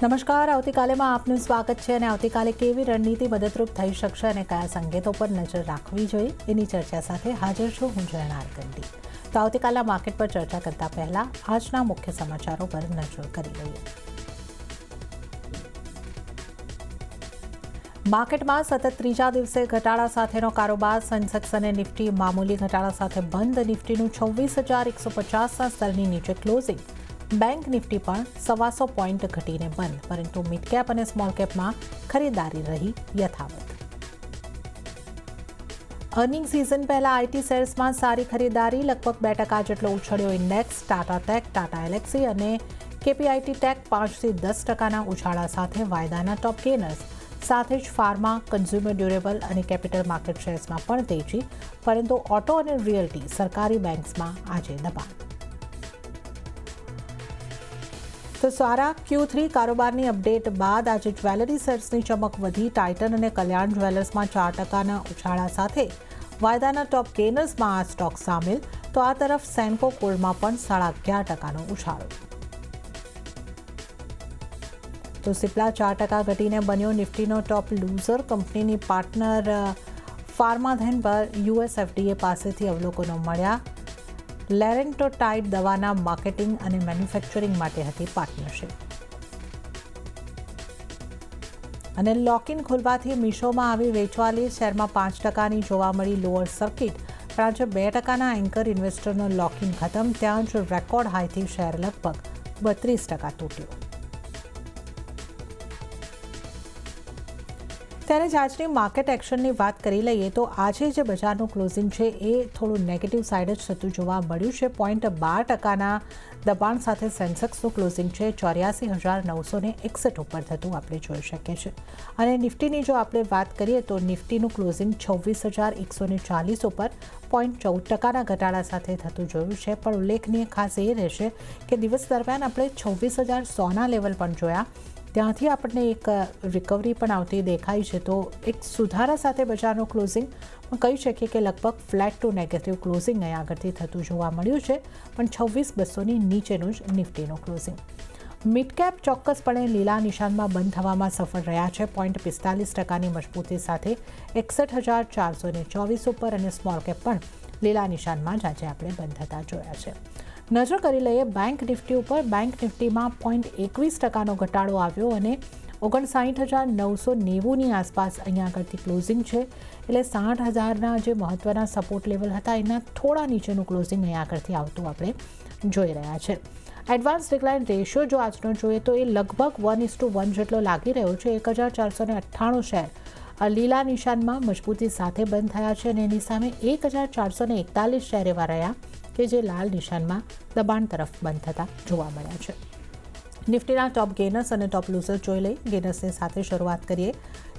નમસ્કાર, આવતીકાલેમાં આપનું સ્વાગત છે અને આવતીકાલે કેવી રણનીતિ મદદરૂપ થઈ શકશે અને કયા સંકેતો પર નજર રાખવી જોઈએ એની ચર્ચા સાથે હાજર છું હું જયના આરકંડી. તો આવતીકાલના માર્કેટ પર ચર્ચા કરતા પહેલા આજના મુખ્ય સમાચારો પર નજર કરી લઈએ. માર્કેટમાં સતત ત્રીજા દિવસે ઘટાડા સાથેનો કારોબાર. સેન્સેક્સ અને નિફ્ટી મામૂલી ઘટાડા સાથે બંધ. નિફ્ટીનું 26,150ના સ્તરની નીચે ક્લોઝિંગ. બેંક નિફ્ટી પણ 125 પોઈન્ટ ઘટીને બંધ, પરંતુ મિડ કેપ અને સ્મોલ કેપમાં ખરીદારી રહી યથાવત. અર્નિંગ સિઝન પહેલા આઈટી શેર્સમાં સારી ખરીદારી. લગભગ 2% જેટલો ઉછળ્યો index. Tata tech, Tata Alexei અને કેપીઆઈટી ટેક 5થી 10%ના ઉછાળા સાથે વાયદાના ટોપ ગેનર્સ. સાથે જ ફાર્મા, કન્ઝ્યુમર ડ્યુરેબલ અને કેપિટલ માર્કેટ શેર્સમાં પણ તેજી, પરંતુ ઓટો અને રિયલ્ટી, સરકારી બેંક્સમાં આજે દબાણ. તો સારા Q3 કારોબારની અપડેટ બાદ આજે જ્વેલરી શેર્સની ચમક વધી. ટાઇટન અને કલ્યાણ જ્વેલર્સમાં 4%ના ઉછાળા સાથે વાયદાના ટોપ ગેનર્સમાં આ સ્ટોક સામેલ. તો આ તરફ સેન્કો ગોલ્ડમાં પણ 11.5%નો ઉછાળો. તો સિપ્લા 4% ઘટીને બન્યો નિફ્ટીનો ટોપ લૂઝર. કંપનીની પાર્ટનર ફાર્માધેન પર US FDA પાસેથી અવલોકનો મળ્યા. લેરેન્ટોટાઇડ દવાના માર્કેટિંગ અને મેન્યુફેક્ચરિંગ માટે હતી પાર્ટનરશિપ. અને લોકિન ખોલવાથી મીશોમાં આવી વેચવાલી. શેરમાં 5%ની જોવા મળી લોઅર સર્કિટ, પણ આજે 2%ના એન્કર ઇન્વેસ્ટરનો લોકિન ખતમ. ત્યાં જ રેકોર્ડ હાઈથી શેર લગભગ 32% તૂટ્યો. ત્યારે જ આજની માર્કેટ એક્શનની વાત કરી લઈએ તો આજે જે બજારનું ક્લોઝિંગ છે એ થોડું નેગેટિવ સાઇડ જ થતું જોવા મળ્યું છે. 0.12%ના દબાણ સાથે સેન્સેક્સનું ક્લોઝિંગ છે 84,961 ઉપર થતું આપણે જોઈ શકીએ છીએ. અને નિફ્ટીની જો આપણે વાત કરીએ તો નિફ્ટીનું ક્લોઝિંગ 26,140 ઉપર 0.14%ના ઘટાડા સાથે થતું જોયું છે. પણ ઉલ્લેખનીય ખાસ એ રહેશે કે દિવસ દરમિયાન આપણે 26,100ના લેવલ પણ જોયા. ત્યાંથી આપણને એક રિકવરી પણ આવતી દેખાય છે. તો એક સુધારા સાથે બજારનું ક્લોઝિંગ કહી શકીએ કે લગભગ ફ્લેટ ટુ નેગેટિવ ક્લોઝિંગ અહીંયા આગળથી થતું જોવા મળ્યું છે. પણ 26,200ની નીચેનું જ નિફ્ટીનું ક્લોઝિંગ. મિડ કેપ ચોક્કસપણે લીલા નિશાનમાં બંધ થવામાં સફળ રહ્યા છે. 0.45%ની મજબૂતી સાથે 61,424 ઉપર. અને સ્મોલ કેપ પણ લીલા નિશાનમાં જ આજે આપણે બંધ થતા જોયા છે. નજર કરી લઈએ બેંક નિફ્ટી ઉપર. બેંક નિફ્ટીમાં 0.21%નો ઘટાડો આવ્યો અને 59,990ની આસપાસ અહીંયા આગળથી ક્લોઝિંગ છે. એટલે 60,000ના જે મહત્વના સપોર્ટ લેવલ હતા એના થોડા નીચેનું ક્લોઝિંગ અહીંયા આગળથી આવતું આપણે જોઈ રહ્યા છે. એડવાન્સ ડિક્લાઇન રેશિયો જો આજનો જોઈએ તો એ લગભગ 1:1 જેટલો લાગી રહ્યો છે. 1,498 શેર લીલા નિશાનમાં મજબૂતી સાથે બંધ થયા છે અને એની સામે 1,441 શેર એવા રહ્યા કે જે લાલ નિશાનમાં દબાણ તરફ બંધ થતા જોવા મળ્યા છે. નિફ્ટીના ટોપ ગેનર્સ અને ટોપ લૂઝર્સ જોઈ લઈ. ગેનર્સની સાથે શરૂઆત કરીએ.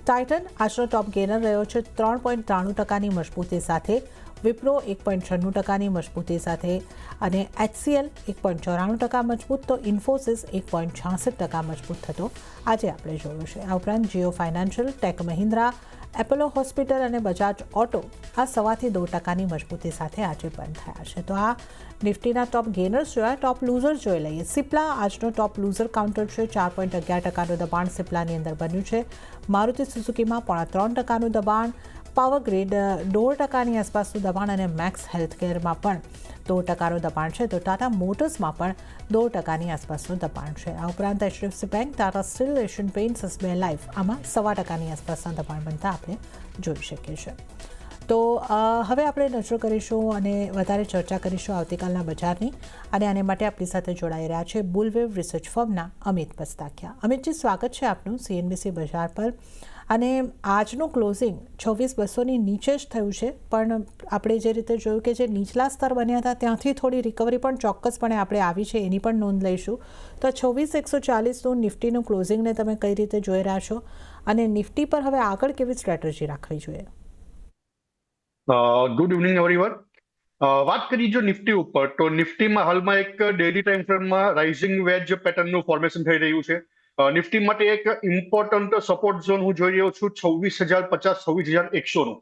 ટાઇટન આજનો ટોપ ગેનર રહ્યો છે 3.93%ની મજબૂતી સાથે. વિપ્રો 1.96%ની મજબૂતી સાથે અને HCL 1.94% મજબૂત. તો ઇન્ફોસિસ 1.66% મજબૂત થતો આજે આપણે જોયું છે. આ ઉપરાંત Jio financial, tech Mahindra, Apollo hospital અને બજાજ ઓટો આ 1.25%ની મજબૂતી સાથે આજે બંધ થયા છે. તો આ નિફ્ટીના ટોપ ગેનર્સ જોયા. ટોપ લૂઝર્સ જોઈ લઈએ. સિપ્લા આજનો ટોપ લૂઝર કાઉન્ટર છે. 4.11%નું દબાણ સિપ્લાની અંદર બન્યું છે. મારુતિ સુઝુકીમાં 3.5%નું દબાણ. પાવર ગ્રીડ 1.5%ની આસપાસનું દબાણ અને મેક્સ હેલ્થકેરમાં પણ 2%નું દબાણ છે. તો ટાટા મોટર્સમાં પણ 2%ની આસપાસનું દબાણ છે. આ ઉપરાંત HDFC bank, Tata steel, Asian paints, SBI life આમાં 1.25%ની આસપાસના દબાણ બનતા આપણે જોઈ શકીએ છીએ. તો હવે આપણે નજર કરીશું અને વધારે ચર્ચા કરીશું આવતીકાલના બજારની. અને આને માટે આપણી સાથે જોડાઈ રહ્યા છે બુલવેવ રિસર્ચ ફર્મના અમિત પસ્તાકિયા. અમિતજી, સ્વાગત છે આપનું CNBC બજાર પર. અને આજનું ક્લોઝિંગ 26,200ની નીચે જ થયું છે. પણ આપણે જે રીતે જોયું કે જે નીચલા સ્તર બન્યા હતા ત્યાંથી થોડી રિકવરી પણ ચોક્કસપણે આપણે આવી છે એની પણ નોંધ લઈશું. તો 26,140નું નિફ્ટીનું ક્લોઝિંગને તમે કઈ રીતે જોઈ રહ્યા છો અને નિફ્ટી પર હવે આગળ કેવી સ્ટ્રેટેજી રાખવી જોઈએ? Good evening everyone. વાત કરીએ જો નિફ્ટી ઉપર, તો નિફ્ટીમાં હાલમાં એક ડેલી ટાઈમ ફ્રેમમાં રાઇઝિંગ વેજ પેટર્નનું ફોર્મેશન થઈ રહ્યું છે. નિફ્ટી માટે એક ઇમ્પોર્ટન્ટ સપોર્ટ ઝોન હું જોઈ રહ્યો છું 26,050, 26,100નું.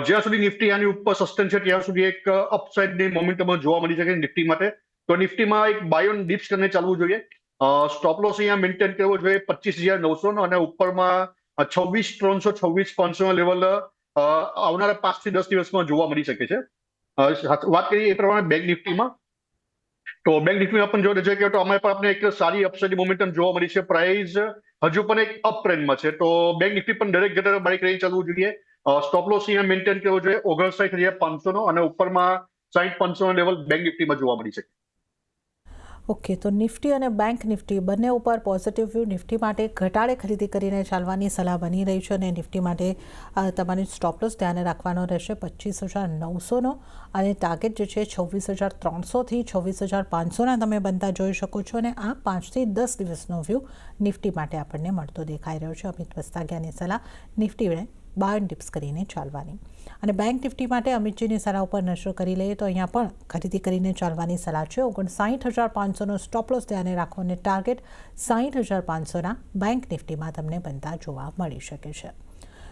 જ્યાં સુધી નિફ્ટી આની ઉપર સસ્ટેન છે ત્યાં સુધી એક અપસાઇડની મોમેન્ટમ જોવા મળી શકે નિફ્ટી માટે. તો નિફ્ટીમાં એક બાય ઓન ડિપ્સ કરીને ચાલવું જોઈએ. સ્ટોપ લોસ અહીંયા મેન્ટેન કરવો જોઈએ 25,900 નો, અને ઉપરમાં 26,300, 26,500 લેવલ આવનારા 5 થી 10 દિવસમાં જોવા મળી શકે છે. વાત કરીએ એ પ્રમાણે બેંક નિફ્ટીમાં, તો બેંક નિફ્ટીમાં પણ જોવા જઈએ તો અમારે પણ આપણે એક સારી અપસાઇડ મોમેન્ટમ જોવા મળી છે. પ્રાઇસ હજુ પણ એક અપ ટ્રેન્ડમાં છે, તો બેંક નિફ્ટી પણ દરેક જગ્યાએ બાય કરીને ચાલવું જોઈએ. સ્ટોપ લોસ અહીંયા મેન્ટેન કરવો જોઈએ 59,500 નો, અને ઉપરમાં 60,500 લેવલ બેંક નિફ્ટીમાં જોવા મળી શકે. ઓકે, તો નિફ્ટી અને બેંક નિફ્ટી બંને ઉપર પોઝિટિવ વ્યૂ. નિફ્ટી માટે ઘટાડે ખરીદી કરીને ચાલવાની સલાહ બની રહી છે, અને નિફ્ટી માટે તમારી સ્ટોપ લોસ ધ્યાને રાખવાનો રહેશે 25,900નો, અને ટાર્ગેટ જે છે 26,300થી 26,500ના તમે બનતા જોઈ શકો છો. અને આ 5 થી 10 દિવસનો વ્યૂ નિફ્ટી માટે આપણને મળતો દેખાઈ રહ્યો છે. અમિત વસ્તાગિયાની સલાહ નિફ્ટીને બાય ડિપ્સ કરીને ચાલવાની. અને બેંક નિફ્ટી માટે અમિતજીની સલાહ ઉપર નજર કરી લઈએ તો અહીંયા પણ ખરીદી કરીને ચાલવાની સલાહ છે. 59,500નો સ્ટોપ લોસ ધ્યાને રાખો, અને ટાર્ગેટ 60,500ના બેંક નિફ્ટીમાં તમને બનતા જોવા મળી શકે છે.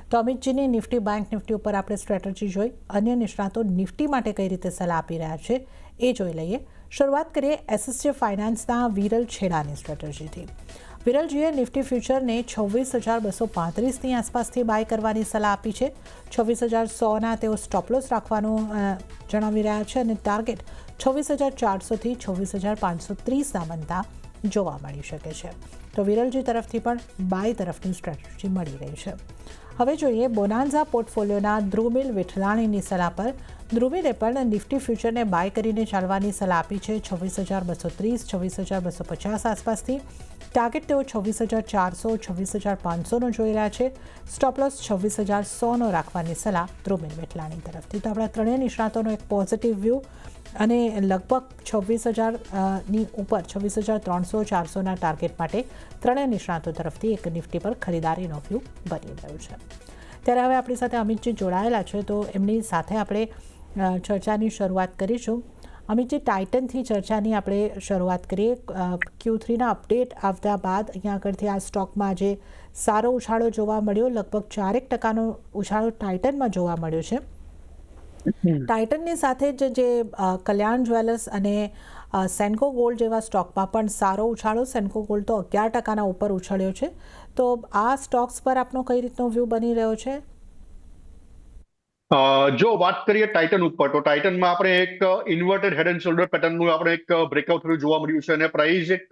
તો અમિતજીની નિફ્ટી બેંક નિફ્ટી ઉપર આપણે સ્ટ્રેટેજી જોઈ. અન્ય નિષ્ણાતો નિફ્ટી માટે કઈ રીતે સલાહ આપી રહ્યા છે એ જોઈ લઈએ. શરૂઆત કરીએ SSJ ફાઇનાન્સના વિરલ છેડાની સ્ટ્રેટેજીથી. વિરલજીએ નિફ્ટી ફ્યુચરને 26,235ની આસપાસથી બાય કરવાની સલાહ આપી છે. 26,100ના તેઓ સ્ટોપ લોસ રાખવાનું જણાવી રહ્યા છે, અને ટાર્ગેટ 26,400થી 26,530ના બનતા જોવા મળી શકે છે. તો વિરલજી તરફથી પણ બાય તરફની સ્ટ્રેટેજી મળી રહી છે. હવે જોઈએ બોનાન્ઝા પોર્ટફોલિયોના ધ્રુમિલ વિઠલાણીની સલાહ પર. ધ્રુમિલે પણ નિફ્ટી ફ્યુચરને બાય કરીને ચાલવાની સલાહ આપી છે 26,230, 26,250 આસપાસથી. ટાર્ગેટ તેઓ 26,400, 26,500નો જોઈ રહ્યા છે. સ્ટોપ લોસ 26,100નો રાખવાની સલાહ ધ્રુમિલ વિઠલાણી તરફથી. તો આપણા ત્રણેય નિષ્ણાતોનો એક પોઝિટિવ વ્યૂ, અને લગભગ 26,000ની ઉપર 26,300, 400ના ટાર્ગેટ માટે ત્રણેય નિષ્ણાતો તરફથી એક નિફ્ટી પર ખરીદારીનો વ્યૂ બની રહ્યો છે. ત્યારે હવે આપણી સાથે અમિતજી જોડાયેલા છે, તો એમની સાથે આપણે ચર્ચાની શરૂઆત કરીશું. અમિતજી, ટાઇટનથી ચર્ચાની આપણે શરૂઆત કરીએ. Q3ના અપડેટ આવતા બાદ અહીંયા આગળથી આ સ્ટોકમાં આજે સારો ઉછાળો જોવા મળ્યો. લગભગ 4% ઉછાળો ટાઇટનમાં જોવા મળ્યો છે. ટાઇટનની સાથે જ જે કલ્યાણ જ્વેલર્સ અને સેન્કો ગોલ્ડ જેવા સ્ટોકમાં પણ સારો ઉછાળો. સેન્કો ગોલ્ડ તો 11%ના ઉપર ઉછળ્યો છે. તો આ સ્ટોક્સ પર આપનો કઈ રીતનો વ્યૂ બની રહ્યો છે? જો વાત કરીએ ટાઇટન ઉપર, તો ટાઇટનમાં આપણે એક ઇન્વર્ટેડ હેડ એન્ડ શોલ્ડર પેટર્નનું આપણે એક બ્રેકઆઉટ થયું જોવા મળ્યું છે, અને પ્રાઇસ એક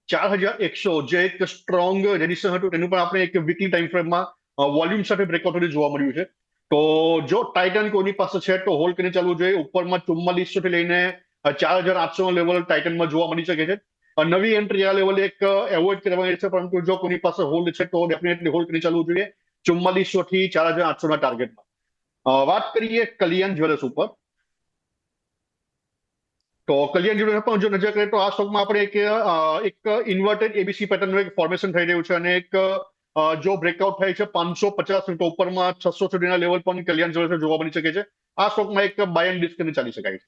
4,100 જે એક સ્ટ્રોંગ રેડિશન હતું તેનું પણ આપણે એક વીકલી ટાઈમ ફ્રેમમાં વોલ્યુમ સાથે બ્રેકઆઉટ થયું જોવા મળ્યું છે. તો જો ટાઇટન કોઈની પાસે છે તો હોલ્ડ કરીને ચાલવું જોઈએ. ઉપરમાં 4400 થી લઈને 4,800 લેવલ ટાઇટનમાં જોવા મળી શકે છે. નવી એન્ટ્રી આ લેવલે એક એવોઇડ કરવાની છે, પરંતુ જો કોઈની પાસે હોલ્ડ છે તો ડેફિનેટલી હોલ્ડ કરીને ચાલવું જોઈએ 4400 થી 4,800ના ટાર્ગેટમાં. વાત કરીએ કલ્યાણ જ્વેલર્સ ઉપર, તો કલ્યાણ જ્વેલર્સ પણ જો નજર કરીએ તો આ સ્ટોકમાં આપણે એક ઇન્વર્ટેડ એબીસી પેટર્નનું એક ફોર્મેશન થઈ રહ્યું છે, અને એક જો બ્રેકઆઉટ થાય છે 550 તો ઉપરમાં 600 સુધીના લેવલ પણ કલ્યાણ જ્વેલર્સ જોવા મળી શકે છે. આ સ્ટોકમાં એક બાય એન્ડ ડિસ્કને ચાલી શકાય છે.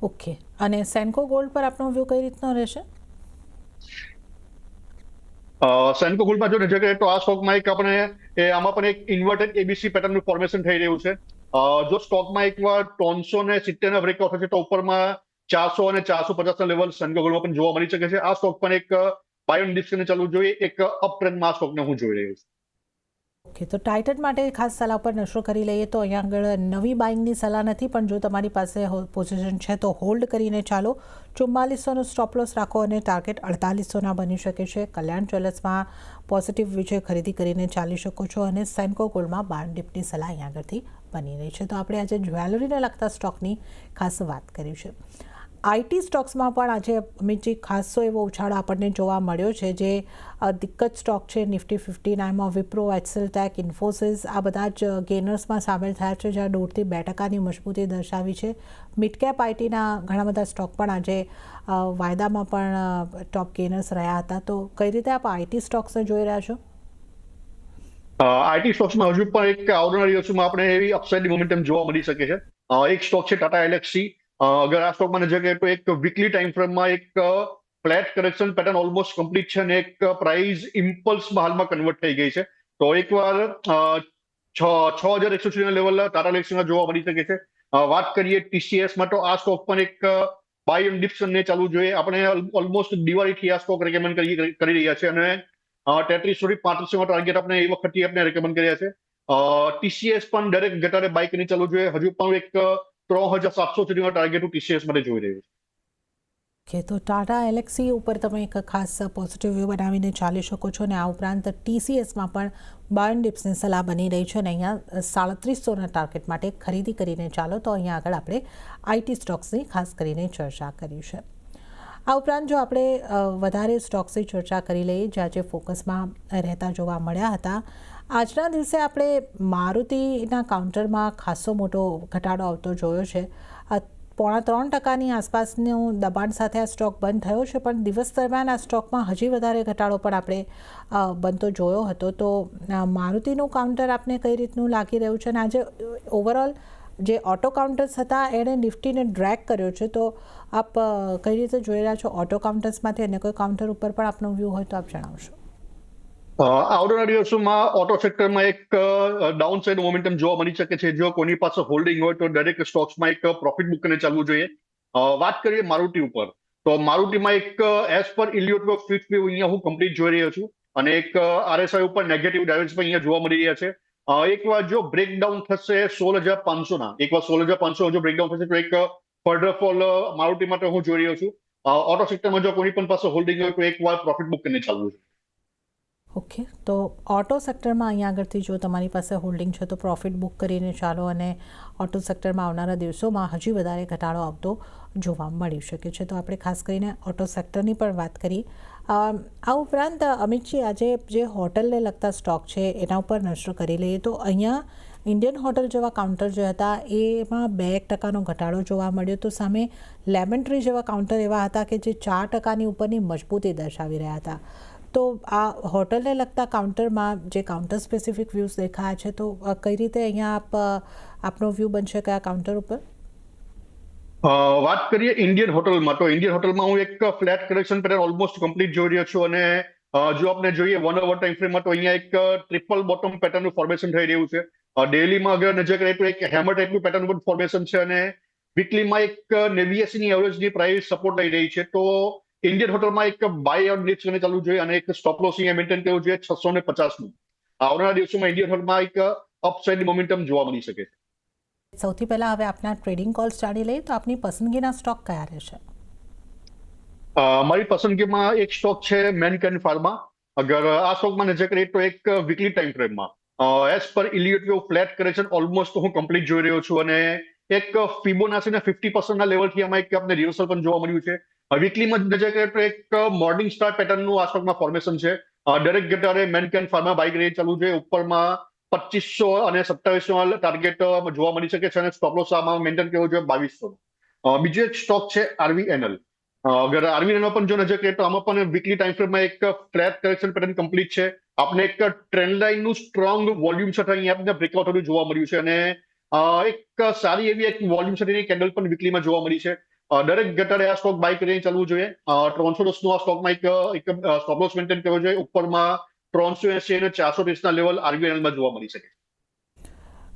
ઓકે, અને સેન્કો ગોલ્ડ પર આપનો વ્યૂ કઈ રીતનો રહેશે? સેન્કો ગોલ્ડમાં જો નજર કરીએ તો આ સ્ટોકમાં એક આપણે આમાં પણ એક ઇન્વર્ટેડ એબીસી પેટર્નનું ફોર્મેશન થઈ રહ્યું છે. જો સ્ટોકમાં એકવાર 370ના બ્રેકઆઉટ થશે તો ઉપરમાં 400 અને 450ના લેવલ સેન્કો ગોલ્ડમાં પણ જોવા મળી શકે છે. આ સ્ટોક પણ એક બાય એન્ડ ડિસ્કને ચાલવું જોઈએ. એક અપ ટ્રેન્ડમાં આ સ્ટોકને હું જોઈ રહ્યો છું. ઓકે, તો ટાઇટન માટે ખાસ સલાહ પર નશો કરી લઈએ તો અહીંયા આગળ નવી બાઇંગની સલાહ નથી, પણ જો તમારી પાસે પોઝિશન છે તો હોલ્ડ કરીને ચાલો. 4400નો સ્ટોપ લોસ રાખો, અને ટાર્ગેટ 4800ના બની શકે છે. કલ્યાણ જ્વેલર્સમાં પોઝિટિવ વિજય ખરીદી કરીને ચાલી શકો છો, અને સેન્કો ગોલ્ડમાં બાય એન્ડ ડિપની સલાહ અહીંયા આગળથી બની રહી છે. તો આપણે આજે જ્વેલરીને લગતા સ્ટોકની ખાસ વાત કરી છે. આઈટી સ્ટોક્સમાં પણ આજે અમિતજી ખાસો એવો ઉછાળો આપણને જોવા મળ્યો છે. જે દિગ્ગજ સ્ટોક છે નિફ્ટી 59માં વિપ્રો, એક્સેલ ટેક, ઇન્ફોસિસ આ બધા જ ગેનર્સમાં સામેલ થયા છે, જ્યાં 1.5% મજબૂતી દર્શાવી છે. મિડ કેપ આઈટીના ઘણા બધા સ્ટોક પણ આજે વાયદામાં પણ ટોપ ગેનર્સ રહ્યા હતા. તો કઈ રીતે આપ આઈટી સ્ટોક્સને જોઈ રહ્યા છો? આઈટી સ્ટોક્સમાં હજુ પણ એક આવનારા દિવસોમાં આપણે એવી અપસાઇડ મોમેન્ટમ જોવા મળી શકે છે. એક સ્ટોક છે ટાટા એલએક્સી. અગર આ સ્ટોકમાં નજર કરીએ તો એક વીકલી ટાઈમ ફ્રેમમાં એક flat correction pattern almost complete છે, અને એક પ્રાઇસ ઇમ્પલ્સમાં હાલમાં કન્વર્ટ થઈ ગઈ છે. તો એકવાર 6,100 સુધીના લેવલ ટાટા એલએક્સીમાં જોવા મળી શકે છે. વાત કરીએ ટીસીએસમાં, તો આ સ્ટોક પણ એક બાય એન્ડ ડિપ્સ ને ચાલવું જોઈએ. આપણે ઓલમોસ્ટ દિવાળીથી આ સ્ટોક રેકમેન્ડ કરી રહ્યા છે અને 33 થી 35 ટાર્ગેટ આપણે એ વખતથી આપણે રેકમેન્ડ કર્યા છે. ટીસીએસ પણ દરેક ઘટાડે બાય કરીને ચાલવું જોઈએ. હજુ પણ એક 3700 સુધીનો ટાર્ગેટ હું ટીસીએસ માટે જોઈ રહ્યો છું. ઓકે, તો ટાટા એલેક્સી ઉપર તમે એક ખાસ પોઝિટિવ વ્યૂ બનાવીને ચાલી શકો છો અને આ ઉપરાંત ટીસીએસમાં પણ બાય એન્ડ ડિપ્સની સલાહ બની રહી છે અને અહીંયા 3700ના ટાર્ગેટ માટે ખરીદી કરીને ચાલો. તો અહીંયા આગળ આપણે આઈટી સ્ટોક્સની ખાસ કરીને ચર્ચા કરી છે. આ ઉપરાંત જો આપણે વધારે સ્ટોક્સની ચર્ચા કરી લઈએ જે આજે ફોકસમાં રહેતા જોવા મળ્યા હતા. આજના દિવસે આપણે મારુતિના કાઉન્ટરમાં ખાસો મોટો ઘટાડો આવતો જોયો છે. 3.25% આસપાસનું દબાણ સાથે આ સ્ટોક બંધ થયો છે, પણ દિવસ દરમિયાન આ સ્ટોકમાં હજી વધારે ઘટાડો પણ આપણે બનતો જોયો હતો. તો મારુતિનું કાઉન્ટર આપને કઈ રીતનું લાગી રહ્યું છે અને આજે ઓવરઓલ જે ઓટો કાઉન્ટર્સ હતા એણે નિફ્ટીને ડ્રેગ કર્યો છે, તો આપ કઈ રીતે જોઈ રહ્યા છો? ઓટો કાઉન્ટર્સમાંથી અન્ય કોઈ કાઉન્ટર ઉપર પણ આપનો વ્યૂ હોય તો આપ જણાવશો. આવનારા દિવસોમાં ઓટો સેક્ટરમાં એક ડાઉન સાઇડ મોમેન્ટમ જોવા મળી શકે છે. જો કોની પાસે હોલ્ડિંગ હોય તો દરેક સ્ટોક્સમાં એક પ્રોફિટ બુક કરીને ચાલવું જોઈએ. વાત કરીએ મારુતિ ઉપર, તો મારુતિમાં એક એઝ પર ઇલિયોટ ફિક્સ વ્યૂ અહીંયા હું કમ્પ્લીટ જોઈ રહ્યો છું અને એક આરએસઆઈ ઉપર નેગેટિવ ડાયરેક્શન પણ અહીંયા જોવા મળી રહ્યા છે. એકવાર જો બ્રેકડાઉન થશે 16,500ના, એકવાર 16,500 જો બ્રેકડાઉન થશે તો એક ફર્ધર ફોલ મારુતિ માટે હું જોઈ રહ્યો છું. ઓટો સેક્ટરમાં જો કોની પણ પાસે હોલ્ડિંગ હોય તો એકવાર પ્રોફિટ બુક કરીને ચાલવું છે. ઓકે, તો ઓટો સેક્ટરમાં અહીંયા આગળથી જો તમારી પાસે હોલ્ડિંગ છે તો પ્રોફિટ બુક કરીને ચાલો અને ઓટો સેક્ટરમાં આવનારા દિવસોમાં હજી વધારે ઘટાડો આવતો જોવા મળી શકે છે. તો આપણે ખાસ કરીને ઓટો સેક્ટરની પણ વાત કરી. આ ઉપરાંત અમિતજી, આજે જે હોટલને લગતા સ્ટોક છે એના ઉપર નજર કરી લઈએ તો અહીંયા ઇન્ડિયન હોટલ જેવા કાઉન્ટર જે હતા એમાં 2% ઘટાડો જોવા મળ્યો. તો સામે લેમન ટ્રી જેવા કાઉન્ટર એવા હતા કે જે 4% ઉપરની મજબૂતી દર્શાવી રહ્યા હતા. તો આ હોટલને લગતા કાઉન્ટરમાં જે કાઉન્ટર સ્પેસિફિક વ્યૂઝ દેખાયા છે, તો કઈ રીતે અહીંયા આપનો વ્યૂ બનશે કયા કાઉન્ટર ઉપર? વાત કરીએ ઇન્ડિયન હોટલમાં, તો ઇન્ડિયન હોટલમાં હું એક flat correction pattern almost complete જોઈ રહ્યો છું અને જો આપણે જોઈએ 1 અવર ટાઈમ ફ્રેમમાં તો અહીંયા એક ટ્રિપલ બોટમ પેટર્નનું ફોર્મેશન થઈ રહ્યું છે. ડેઈલીમાં અગર નજર કરીએ તો એક હેમર ટાઈપનું પેટર્ન ફોર્મેશન છે અને વીકલીમાં એક નેવીએસીની એવરેજની પ્રાઇસ સપોર્ટ લઈ રહી છે. તો ઇન્ડિયન હોટલમાં એક બાય ઓન ડિપ્સ કરીને ચાલવું જોઈએ અને એક સ્ટોપ લોસ અહીંયા મેન્ટેન કરવું જોઈએ 650નું. આવનારા દિવસોમાં ઇન્ડિયન હોટલમાં એક અપસાઇડ મોમેન્ટમ જોવા મળી શકે છે. સૌથી પહેલા હવે આપના ટ્રેડિંગ કોલ્સ જાણી લઈએ તો આપની પસંદગીના સ્ટોક કયા રહેશે? મારી પસંદગીમાં એક સ્ટોક છે મેનકાઇન્ડ ફાર્મા. અગર આ સ્ટોકમાં નજર કરીએ તો એક વીકલી ટાઈમ ફ્રેમમાં as per Elliott flat correction almost હું કમ્પ્લીટ જોઈ રહ્યો છું અને એક ફિબોનાચીના 50%ના લેવલથી આમાં એક આપણે રિવર્સલ પણ જોવા મળ્યું છે. વીકલીમાં નજર કરીએ તો એક મોર્નિંગ સ્ટાર પેટર્નનું આ સ્ટોકમાં ફોર્મેશન છે. દરેક ઘટાડે મેનકાઇન્ડ ફાર્મા બાય કરીને ચાલવું જોઈએ. ઉપરમાં 2500 અને 2700 ટાર્ગેટ જોવા મળી શકે છે અને સ્ટોપ લોસ આમાં મેન્ટેન કરવો જોઈએ 2200. બીજો એક સ્ટોક છે આરવીએનએલ. અગર આરવીએનએલ પણ જો નજર કરીએ તો આમાં પણ વીકલી ટાઈમ ફ્રેમમાં એક ફ્લેટ કરેક્શન પેટર્ન કમ્પ્લીટ છે. આપણે એક ટ્રેન્ડ લાઇનનું સ્ટ્રોંગ વોલ્યુમ સાથે અહીંયા આપણે બ્રેકઆઉટ થતું જોવા મળ્યું છે અને એક સારી એવી એક વોલ્યુમ સાથેની કેન્ડલ પણ વીકલીમાં જોવા મળી છે. દરેક ઘટાડે આ સ્ટોક બાય કરીને ચાલવું જોઈએ. 310નું આ સ્ટોકમાં એક સ્ટોપ લોસ મેન્ટેન કરવો જોઈએ. ઉપરમાં 380 અને 430ના લેવલ આરવીએનએલમાં જોવા મળી શકે.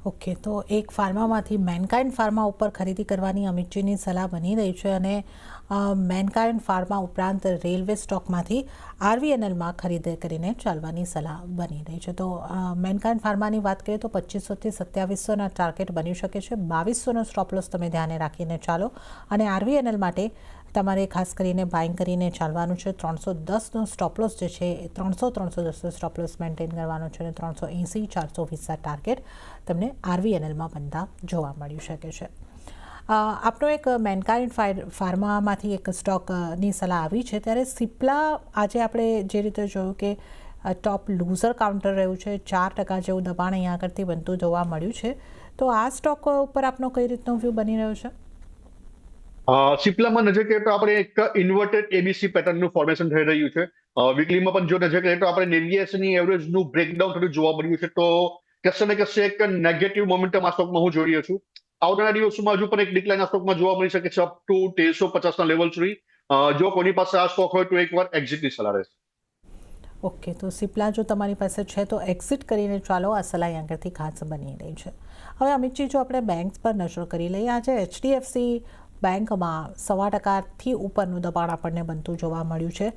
ઓકે, તો એક ફાર્મામાંથી મેનકાઇન્ડ ફાર્મા ઉપર ખરીદી કરવાની અમિતજીની સલાહ બની રહી છે અને મેનકાઇન્ડ ફાર્મા ઉપરાંત રેલવે સ્ટોકમાંથી આરવીએનએલમાં ખરીદી કરીને ચાલવાની સલાહ બની રહી છે. તો મેનકાઇન્ડ ફાર્માની વાત કરીએ તો 2500થી 2700ના ટાર્ગેટ બની શકે છે. 2200નો સ્ટોપ લોસ તમે ધ્યાને રાખીને ચાલો અને આરવીએનએલ માટે તમારે ખાસ કરીને બાઇંગ કરીને ચાલવાનું છે. 310નો સ્ટોપ લોસ જે છે 310 સ્ટોપ લોસ મેન્ટેન કરવાનો છે અને 380 420 ટાર્ગેટ તમને આરવીએનએલમાં બનતા જોવા મળી શકે છે. આપનો એક મેનકાઇન્ડ ફાર્મામાંથી એક સ્ટોકની સલાહ આવી છે, ત્યારે સિપ્લા આજે આપણે જે રીતે જોયું કે ટોપ લૂઝર કાઉન્ટર રહ્યું છે, 4% જેવું દબાણ અહીંયા આગળથી બનતું જોવા મળ્યું છે. તો આ સ્ટોક ઉપર આપનો કઈ રીતનો વ્યૂ બની રહ્યો છે? સિપ્લામાં નજર કરીએ તો આપણે એક ઇન્વર્ટેડ એબીસી પેટર્નનું ફોર્મેશન થઈ રહ્યું છે. વીકલીમાં પણ જો નજર કરીએ તો આપણે નેવીએસની એવરેજનું બ્રેકડાઉન થતું જોવા મળ્યું છે. તો કશે ને કશે એક નેગેટિવ મોમેન્ટમ આ સ્ટોકમાં હું જોઈ રહ્યો છું. આવનારા દિવસોમાં હજુ પણ એક ડિક્લાઇન આ સ્ટોકમાં જોવા મળી શકે છે અપ ટુ 1350ના લેવલ સુધી. જો કોની પાસે આ સ્ટોક હોય તો એકવાર એક્ઝિટની સલાહ રહેશે. ઓકે, તો સિપ્લા જો તમારી પાસે છે તો એક્ઝિટ કરીને ચાલો, આ સલાહ આગળથી ખાસ બની રહી છે. હવે અમિતજી, જો આપણે બેંક્સ પર નજર કરી લઈએ, આજે એચડીએફસી બેંકમાં 1.25% ઉપરનું દબાણ આપણને બનતું જોવા મળ્યું છે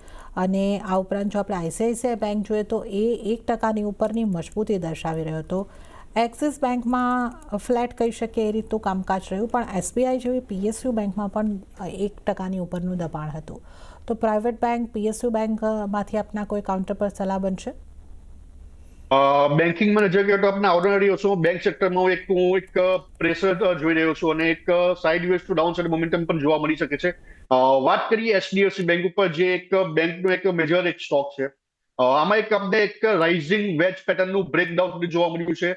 અને આ ઉપરાંત જો આપણે આઈસીઆઈસીઆઈ બેંક જોઈએ તો એ 1%ની ઉપરની મજબૂતી દર્શાવી રહ્યો હતો. એક્સિસ બેંકમાં ફ્લેટ કહી શકીએ એ રીતનું કામકાજ રહ્યું, પણ એસબીઆઈ જેવી પીએસયુ બેંકમાં પણ 1%ની ઉપરનું દબાણ હતું. તો પ્રાઇવેટ બેંક, પીએસયુ બેંકમાંથી આપના કોઈ કાઉન્ટર પર સલાહ બનશે? બેન્કિંગમાં નજર કરીએ તો આપણે આવનારી વર્ષોમાં બેંક સેક્ટરમાં હું એક પ્રેશર જોઈ રહ્યો છું અને એક sideways to downside momentum પણ જોવા મળી શકે છે. વાત કરીએ એચડીએફસી બેંક ઉપર, જે એક બેંકનો એક મેજર એક સ્ટોક છે. આમાં આપણે એક રાઇઝિંગ વેજ પેટર્નનું બ્રેકડાઉન જોવા મળ્યું છે.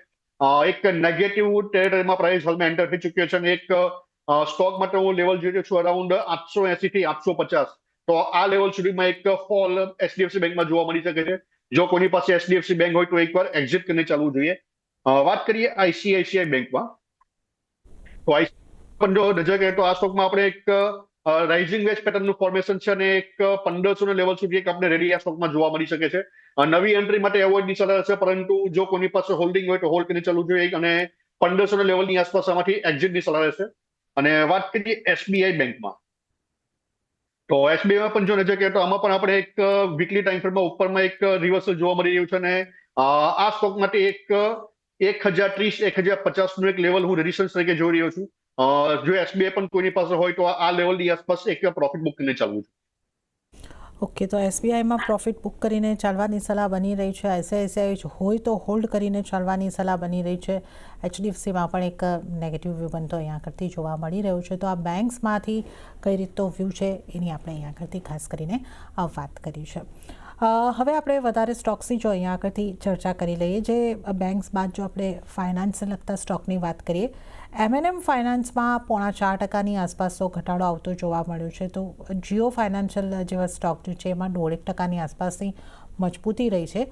એક નેગેટિવ ટેરેટરીમાં પ્રાઇસ હાલમાં એન્ટર થઈ ચૂક્યો છે અને એક સ્ટોક માટે હું લેવલ જોઈ રહ્યો છું અરાઉન્ડ 880 થી 850. તો આ લેવલ સુધીમાં એક ફોલ એચડીએફસી બેંકમાં જોવા મળી શકે છે. જો કોઈની પાસે એચડીએફસી બેંક હોય તો એકવાર એક્ઝિટ કરીને ચાલવું જોઈએ. વાત કરીએ આઈસીઆઈસીઆઈ બેંકમાં, તો પણ જો નજર કરીએ તો આ સ્ટોકમાં આપણે એક રાઇઝિંગ વેજ પેટર્નનું ફોર્મેશન છે અને એક 1500 લેવલ સુધી એક આપણે રેલી આ સ્ટોકમાં જોવા મળી શકે છે. નવી એન્ટ્રી માટે એવોર્ડની સલાહ છે, પરંતુ જો કોઈની પાસે હોલ્ડિંગ હોય તો હોલ્ડ કરીને ચાલવું જોઈએ અને 1500 લેવલની આસપાસ આમાંથી એક્ઝિટની સલાહ રહેશે. અને વાત કરીએ એસબીઆઈ બેંકમાં, તો એસબીઆઈમાં પણ જો નજર કરીએ તો આમાં પણ આપણે એક વીકલી ટાઈમ ફ્રેમમાં ઉપરમાં એક રિવર્સલ જોવા મળી રહ્યું છે અને આ સ્ટોક માટે એક 1030-1050 નું એક લેવલ હું રેઝિસ્ટન્સ તરીકે જોઈ રહ્યો છું. જો એસબીઆઈ પણ કોઈની પાસે હોય તો આ લેવલની આસપાસ એક પ્રોફિટ બુક કરીને ચાલવું છે. ઓકે, તો એસબીઆઈમાં પ્રોફિટ બુક કરીને ચાલવાની સલાહ બની રહી છે. આઈસીઆઈસીઆઈ હોય તો હોલ્ડ કરીને ચાલવાની સલાહ બની રહી છે. એચડીએફસીમાં પણ એક નેગેટિવ વ્યૂ બનતો અહીંયા આગળથી જોવા મળી રહ્યો છે. તો આ બેંક્સમાંથી કઈ રીતનો વ્યૂ છે એની આપણે અહીંયા આગળથી ખાસ કરીને વાત કરી છે. હવે આપણે વધારે સ્ટોક્સની જો અહીંયા આગળથી ચર્ચા કરી લઈએ. જે બેંક્સ બાદ જો આપણે ફાઇનાન્સને લગતા સ્ટોકની વાત કરીએ, એમએનએમ ફાઇનાન્સમાં 4.5%ની આસપાસનો ઘટાડો આવતો જોવા મળ્યો છે. તો જીઓ ફાઇનાન્શિયલ જેવા સ્ટોક જે છે એમાં 1.5%ની આસપાસની મજબૂતી રહી છે.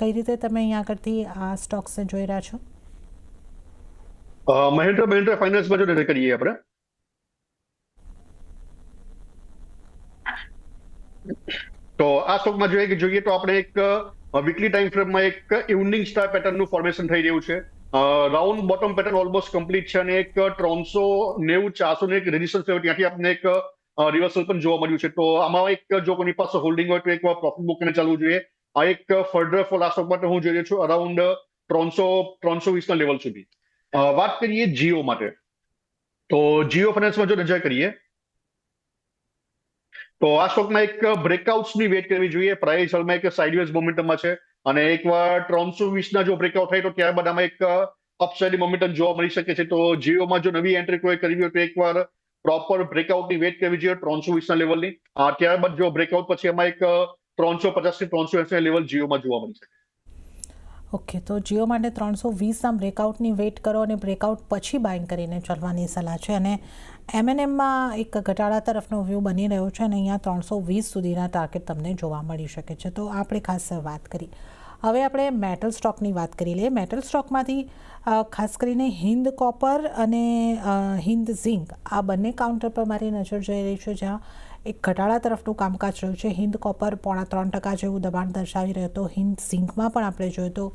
કઈ રીતે તમે અહીંયા આગળથી આ સ્ટોક્સને જોઈ રહ્યા છો? મહિન્દ્રા ફાઇનાન્સમાં જો નજર કરીએ આપણે, તો આ સ્ટોકમાં જોઈએ તો આપણે એક વીકલી ટાઈમ ફ્રેમમાં એક ઇવનિંગ સ્ટાર પેટર્નનું ફોર્મેશન થઈ રહ્યું છે. Round bottom pattern almost complete છે અને એક 390-400 એક રેઝિસ્ટન્સ લેવલ, ત્યાંથી આપણે એક રિવર્સલ પણ જોવા મળ્યું છે. તો આમાં એક જો કોઈની પાસે હોલ્ડિંગ હોય તો એક પ્રોફિટ બુક કરીને ચાલવું જોઈએ. આ એક ફર્ધર ફોલ આ સ્ટોક માટે હું જોઈ રહ્યો છું અરાઉન્ડ 320 ના લેવલ સુધી. વાત કરીએ જીઓ માટે, તો જીઓ ફાઇનાન્સમાં જો નજર કરીએ તો આ સ્ટોકમાં એક બ્રેકઆઉટ્સની વેટ કરવી જોઈએ. પ્રાઇસ હાલમાં એક સાઇડવેઝ મોમેન્ટમમાં છે અને એકવાર 320 ના જો બ્રેકઆઉટ થાય તો ત્યારબાદ આમાં એક અપસાઇડ મોમેન્ટમ જોવા મળી શકે છે. તો જીઓમાં જો નવી એન્ટ્રી કોઈ કરવી હોય તો એકવાર પ્રોપર બ્રેકઆઉટની વેટ કરવી જોઈએ 320 ના લેવલની. ત્યારબાદ જો બ્રેકઆઉટ પછી એમાં એક 350 થી 380 લેવલ જીઓમાં જોવા મળી શકે. ઓકે, તો જીઓ માટે 320ના બ્રેકઆઉટની વેટ કરો અને બ્રેકઆઉટ પછી બાઇંગ કરીને ચાલવાની સલાહ છે. અને એમએનએમમાં એક ઘટાડા તરફનો વ્યૂ બની રહ્યો છે અને અહીંયા 320 સુધીના ટાર્ગેટ તમને જોવા મળી શકે છે. તો આપણે ખાસ વાત કરી. હવે આપણે મેટલ સ્ટોકની વાત કરી લઈએ. મેટલ સ્ટોકમાંથી ખાસ કરીને હિન્દ કોપર અને હિન્દ ઝિંક, આ બંને કાઉન્ટર પર મારી નજર જઈ રહી છે, જ્યાં એક ઘટાડા તરફનું કામકાજ રહ્યું છે. હિન્દ કોપર 3.25% જેવું દબાણ દર્શાવી રહ્યો હતો. હિન્દ ઝિંકમાં પણ આપણે જોઈએ તો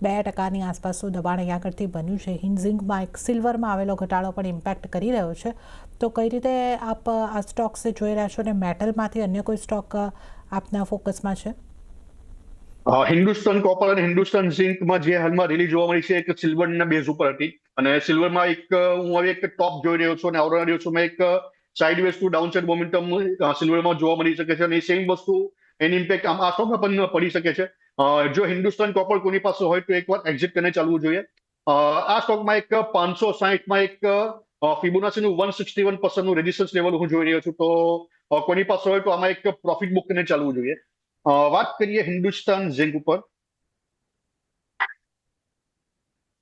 2%ની આસપાસનું દબાણ અહીંયા આગળથી બન્યું છે. હિન્દ ઝિંકમાં એક સિલ્વરમાં આવેલો ઘટાડો પણ ઇમ્પેક્ટ કરી રહ્યો છે. તો કઈ રીતે આપ આ સ્ટોક્સ જોઈ રહ્યા છો અને મેટલમાંથી અન્ય કોઈ સ્ટોક આપના ફોકસમાં છે? હિન્દુસ્તાન કોપર અને હિન્દુસ્તાન ઝિંકમાં જે હાલમાં રેલી જોવા મળી છે એક સિલ્વરના બેઝ ઉપર હતી અને સિલ્વરમાં હું હવે એક ટોપ જોઈ રહ્યો છું અને આવનારા દિવસોમાં એક સાઇડવેઝ ટુ ડાઉનસાઇડ મોમેન્ટમ સિલ્વરમાં જોવા મળી શકે છે અને સેમ વસ્તુ એની ઇમ્પેક્ટ આ સ્ટોકમાં પણ પડી શકે છે. જો હિન્દુસ્તાન કોપર કોઈની પાસે હોય તો એકવાર એક્ઝિટ કરીને ચાલવું જોઈએ. આ સ્ટોકમાં એક 560માં એક ફિબોનાચીનું 161% નું રેઝિસ્ટન્સ લેવલ હું જોઈ રહ્યો છું. તો કોઈની પાસે હોય તો આમાં એક પ્રોફિટ બુક કરીને ચાલવું જોઈએ. વાત કરીએ હિન્દુસ્તાન ઝિંક ઉપર,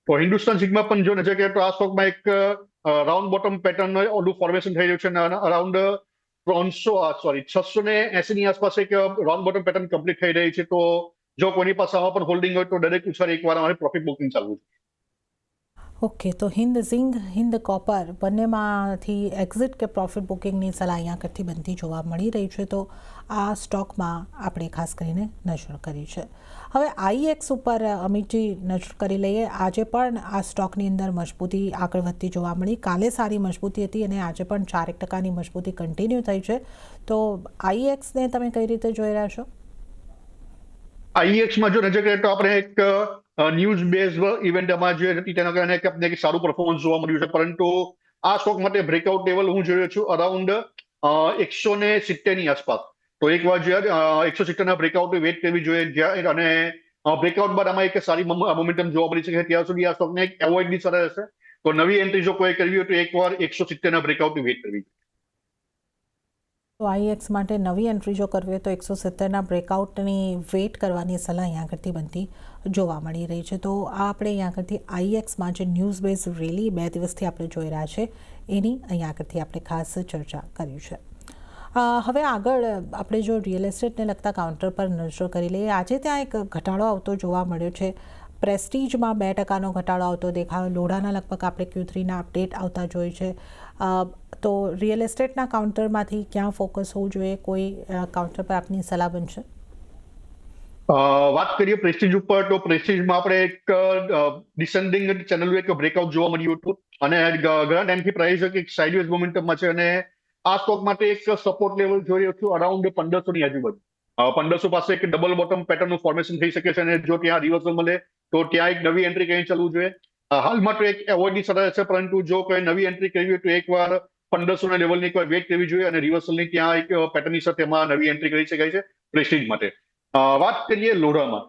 તો હિન્દુસ્તાન ઝિંકમાં પણ જો નજર કરીએ તો આ સ્ટોકમાં એક રાઉન્ડ બોટમ પેટર્ન ઓલું ફોર્મેશન થઈ રહ્યું છે અને અરાઉન્ડ 680 ની આસપાસ એક રાઉન્ડ બોટમ પેટર્ન કમ્પ્લીટ થઈ રહી છે. તો જો કોઈની પાસે આમાં પણ હોલ્ડિંગ હોય તો દરેક ઉછાળ એકવાર અમારે પ્રોફિટ બુકિંગ ચાલવું છે. ઓકે, તો હિન્દ ઝિંક, હિન્દ કોપર બંનેમાંથી એક્ઝિટ કે પ્રોફિટ બુકિંગની સલાહ અહીંયા કરતી બનતી જોવા મળી રહી છે. તો આ સ્ટોકમાં આપણે ખાસ કરીને નજર કરી છે. હવે આઈએક્સ ઉપર અમિતજી નજર કરી લઈએ. આજે પણ આ સ્ટોકની અંદર મજબૂતી આગળ વધતી જોવા મળી. કાલે સારી મજબૂતી હતી અને આજે પણ 4% મજબૂતી કન્ટિન્યુ થઈ છે. તો આઈએક્સને તમે કઈ રીતે જોઈ રહ્યા છો? આઈએક્સમાં જો નજર કરીએ તો આપણે એક ન્યૂઝ બેઝ ઇવેન્ટમાં જે હતી તેના કારણે આપણે એક સારું પરફોર્મન્સ જોવા મળ્યું છે, પરંતુ આ સ્ટોક માટે બ્રેકઆઉટ લેવલ હું જોઈ રહ્યો છું અરાઉન્ડ 170 ની આસપાસ. તો એક વાર જે 170 ના બ્રેકઆઉટ વેટ કરવી જોઈએ અને બ્રેકઆઉટ બાદ આમાં એક સારી મોમેન્ટમ જોવા મળી શકે ત્યાં સુધી આ સ્ટોકને એક એવોઇડની સરળ રહેશે. તો નવી એન્ટ્રી જો કોઈ કરવી હોય તો એકવાર 170 ના બ્રેકઆઉટની વેટ કરવી. તો આઈએક્સ માટે નવી એન્ટ્રી જો કરવી હોય તો 170ના બ્રેકઆઉટની વેટ કરવાની સલાહ અહીંયા આગળથી બનતી જોવા મળી રહી છે. તો આ આપણે અહીંયા આગળથી આઈએક્સમાં જે ન્યૂઝ બેઝ રેલી 2 દિવસથી આપણે જોઈ રહ્યા છે એની અહીંયા આગળથી આપણે ખાસ ચર્ચા કરી છે. હવે આગળ આપણે જો રિયલ એસ્ટેટને લગતા કાઉન્ટર પર નજર કરી લઈએ. આજે ત્યાં એક ઘટાડો આવતો જોવા મળ્યો છે. પ્રેસ્ટીજમાં 2% ઘટાડો આવતો દેખાયો. લોઢાના લગભગ આપણે Q3ના અપડેટ આવતા જોઈ છે. તો રિયલ એસ્ટેટના કાઉન્ટરમાંથી ક્યાં ફોકસ હોવું જોઈએ? કોઈ કાઉન્ટર પર આપની સલાહ બનશે? વાત કરીએ પ્રેસ્ટીજ ઉપર તો પ્રેસ્ટીજમાં આપણે એક ડિસેન્ડિંગ ચેનલનું એક બ્રેકઆઉટ જોવા મળ્યું હતું અને ઘણા ટાઈમથી પ્રાઇસ એક સાઇડવેઝ મોમેન્ટમમાં છે અને આ સ્ટોક માટે એક સપોર્ટ લેવલ જોઈ રહ્યો છું અરાઉન્ડ 1500 ની આજુબાજુ. 1500 પાસે એક ડબલ બોટમ પેટર્નનું ફોર્મેશન થઈ શકે છે અને જો ત્યાં રિવર્સલ મળે તો ત્યાં એક નવી એન્ટ્રી કઈ ચાલવું જોઈએ. હાલમાં તો એક એવોર્ડની સરળ છે, પરંતુ જો કોઈ નવી એન્ટ્રી કરવી હોય તો એકવાર 1500 ના લેવલની એકવાર વેટ કરવી જોઈએ અને રિવર્સલની ત્યાં એક પેટર્નની સાથે એમાં નવી એન્ટ્રી કરી શકાય છે પ્રેસ્ટીજ માટે. વાત કરીએ લોઢામાં,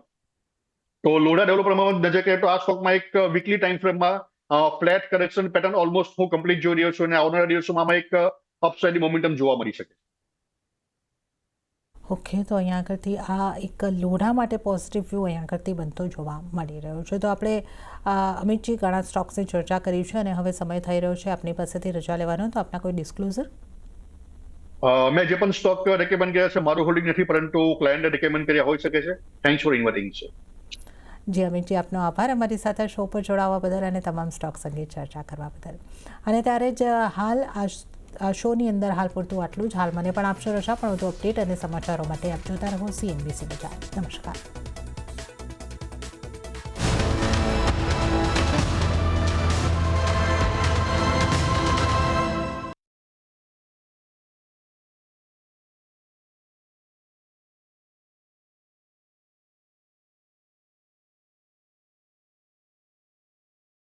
તો લોઢા ડેવલપરમાં નજર કરીએ તો આ સ્ટોકમાં એક વીકલી ટાઈમ ફ્રેમમાં ફ્લેટ કરેક્શન પેટર્ન ઓલમોસ્ટ હું કમ્પ્લીટ જોઈ રહ્યો છું અને આવનારા દિવસોમાં આમાં એક અપસાઇડ મોમેન્ટમ જોવા મળી શકે. ઓકે, તો અહીંયા આગળથી આ એક લોઢા માટે પોઝિટિવ વ્યૂ અહીંયા આગળથી બનતો જોવા મળી રહ્યો છે. તો આપણે અમિતજી ઘણા સ્ટોક્સની ચર્ચા કરી છે અને હવે સમય થઈ રહ્યો છે આપની પાસેથી રજા લેવાનો. તો આપના કોઈ ડિસ્ક્લોઝર? મેં જે પણ સ્ટોક રેકમેન્ડ કર્યા છે મારું હોલ્ડિંગ નથી, પરંતુ ક્લાયન્ટે રેકમેન્ડ કર્યા હોઈ શકે છે. Thanks for inviting sir. જી અમિતજી, આપનો આભાર અમારી સાથે શો પર જોડાવા બદલ અને તમામ સ્ટોક્સ અંગે ચર્ચા કરવા બદલ. અને ત્યારે જ હાલ આ શોની અંદર હાલ પૂરતું આટલું જ. હાલ મને પણ આપશો રજા, પણ વધુ અપડેટ અને સમાચારો માટે આપ જોતા રહો CNBC બજાર. નમસ્કાર.